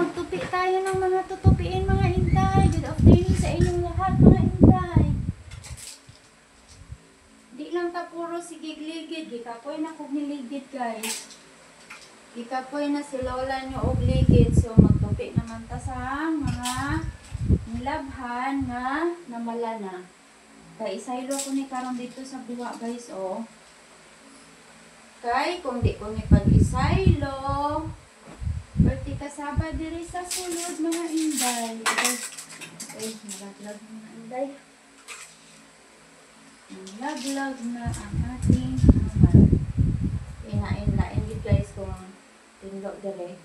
magtupi tayo ng mga tutupiin mga inday. Good afternoon sa inyong lahat mga inday. Di lang ta puro sigig-ligid. Gikapoy na kog niligid guys. Gikapoy na si lola nyo og ligid. So magtupi naman ta sa mga nilabhan nga namala na. Kay isaylo ko ni karon dito sa buwa guys oh. Kay kung di ko ni pag-isaylo, perti kasaba diri sa sulod mga inday. Ay, nalaglag mga inday. Nalaglag na ang ating hamal. Inain gid guys kung tindog diri.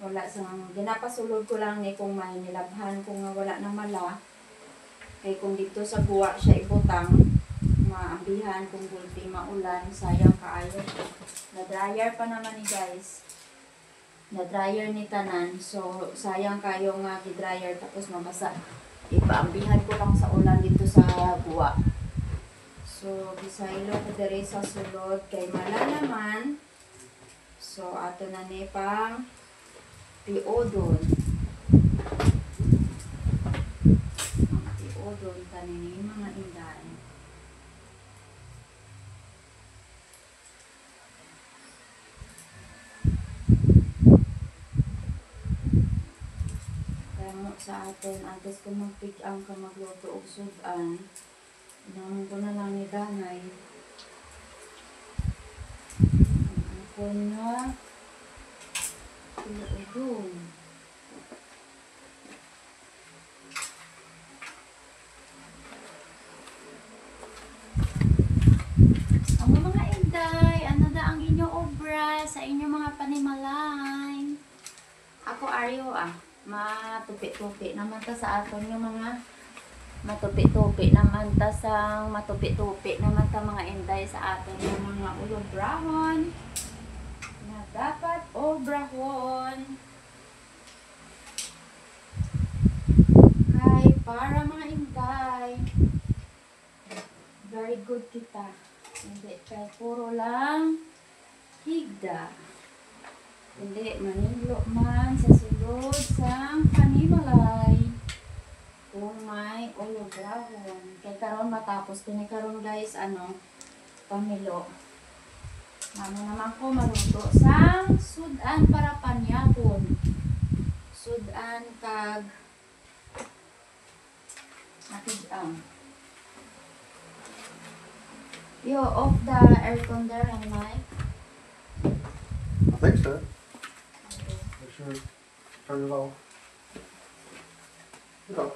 Wala sang ginapasulod ko lang ni kung may nilabhan kung wala na mala. Kay kung dito sa buwa siya ibutang, maambihan kung gulti maulan, sayang kaayo. Na-dryer pa naman ni guys. Na-dryer ni tanan. So, sayang kayo nga gi-dryer tapos mabasa. Ipaambihan ko lang sa ulan dito sa buwa. So, bisaylo ko diri sa sulod kay mala naman. So, ato na ni pang tiodon. Tiodon tanin mga inday. Sa atin, antes ko magpig-ang ka magluto og sudan, inaman ko na lang ni Danay. Ako na tiodon. Ang mga inday, ano da ang inyong obra sa inyong mga panimalay? Ako Aryo matupi-tupi naman ta sa aton yung mga matupi-tupi naman ta sa matupi-tupi naman ta mga inday sa aton yung mga ulobrahon na dapat obrahon kay para mga inday very good kita, hindi kay puro lang higda. Hindi, manilo man sa sulod sa panimalay kung may ulobrahon. Kaya karon matapos kini karon guys, pamilo. Mamo naman ko maluto sa sudan para panyapon. Sudan kag nakig-ang. Yo, off the aircon there and Mike. I think so. Make sure turn it off. Okay.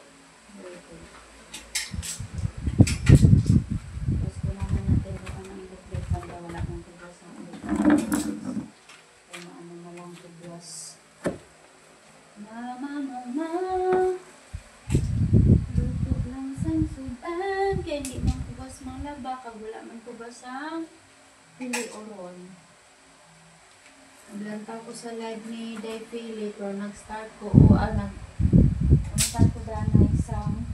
Gusto naman natin kung anong bukbit hanggang wala ng tubos ang ulit. Kaya maano na lang tubos. Mama, luto lang sang sudan. Kaya hindi man tubos mang laba. Kag wala man tubos ang pili oron. Naglanta ko sa live ni Day Philip pero nag-start ko nag-start ko daan na isang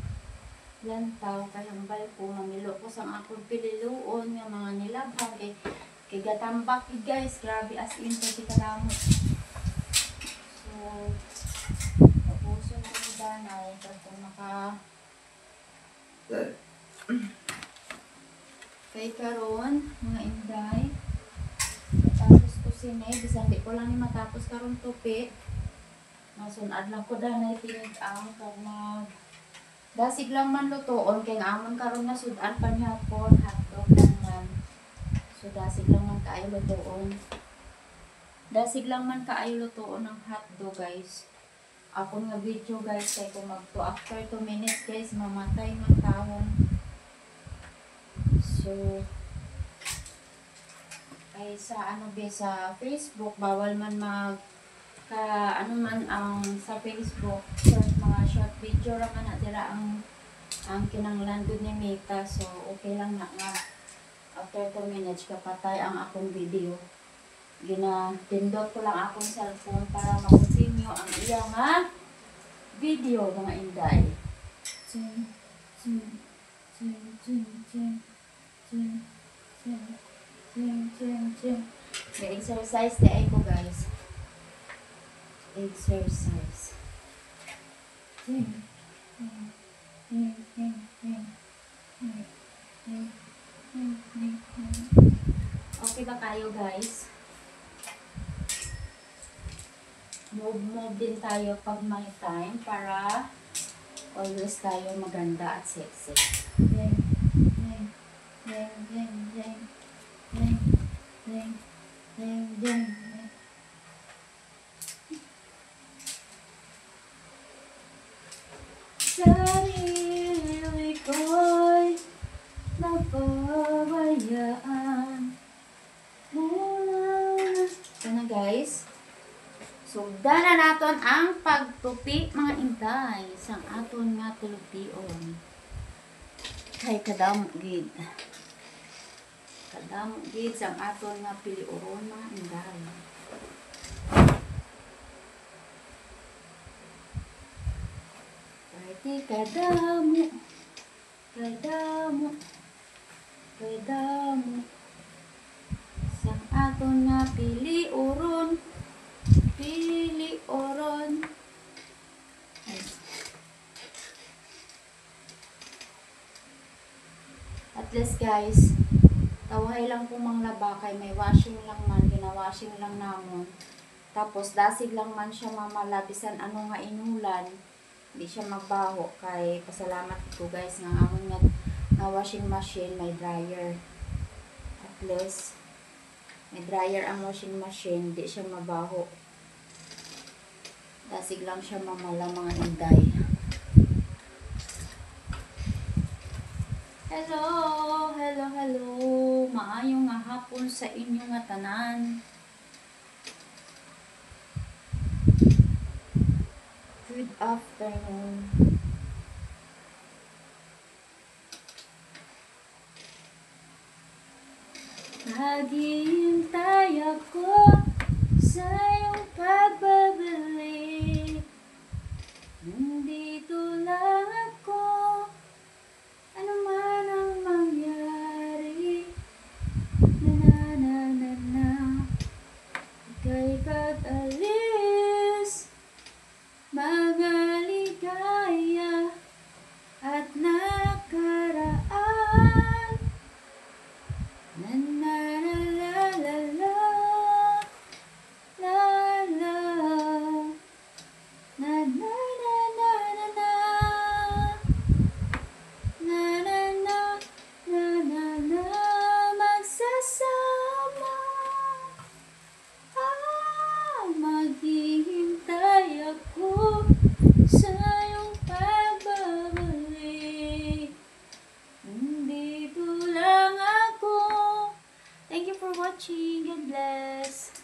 lantaw kaya ang bal ko mamilo ko sang akong pililuon nga mga nilabhan kay gatambak guys, grabe as in pati kalamot. So tapuson ko ni Danay kung naka kay karon mga inday tapos ko sine, bisan di ko lang ni matapos karon tupi. Masunad lang ko Danay tinig-ang kag dasig lang man lutoon kay amon karon na sudan panyapon hotdog lang man. So dasig lang man kaayo lutoon. Dasig lang man kaayo lutoon ng hotdog guys. Ako nga video guys kay kung magto after 2 minutes guys mamatay man tawon. So ay sa sa Facebook bawal man sa Facebook mga short video ra man na dira ang kinanglan gud ni Mita. So okay lang na nga after 2 minutes kapatay ang akong video. Pindot ko lang akong cellphone para ma-continue ang iyang video mga inday. May exercise na ko guys. exercise. Okay ba kayo guys? Move din tayo pag may time para always tayo maganda at sexy. Sarili ko'y napabayaan. Ito na guys. Sugdan na naton ang pagtupi mga intay sang aton nga tulugtion. Kay kadamo gid. Kadamo gid sang aton nga piliuron mga intay. Party kadamo. Sang aton nga piliuron. At least guys, tawahay lang po mang laba kay may washing lang man, ginawashing lang namon. Tapos dasig lang man siya mamalabisan ano nga inulan, hindi siya magbaho kay pasalamat ko guys nga amon nga washing machine may dryer. At least may dryer ang washing machine, hindi siya mabaho. Dasig lang siya mamala mga inday. Hello. Maayong nga hapon sa inyo nga tanan. Good afternoon. Naghihintay ako sa iyong pagbabalik. Nandito lang ako, ano man ang mangyari. Na. Ika'y katalis, mga ligaya at nakaraan. Magsasama, maghihintay ako sa iyong pagbabalik. Nandito lang ako. Thank you for watching. God bless.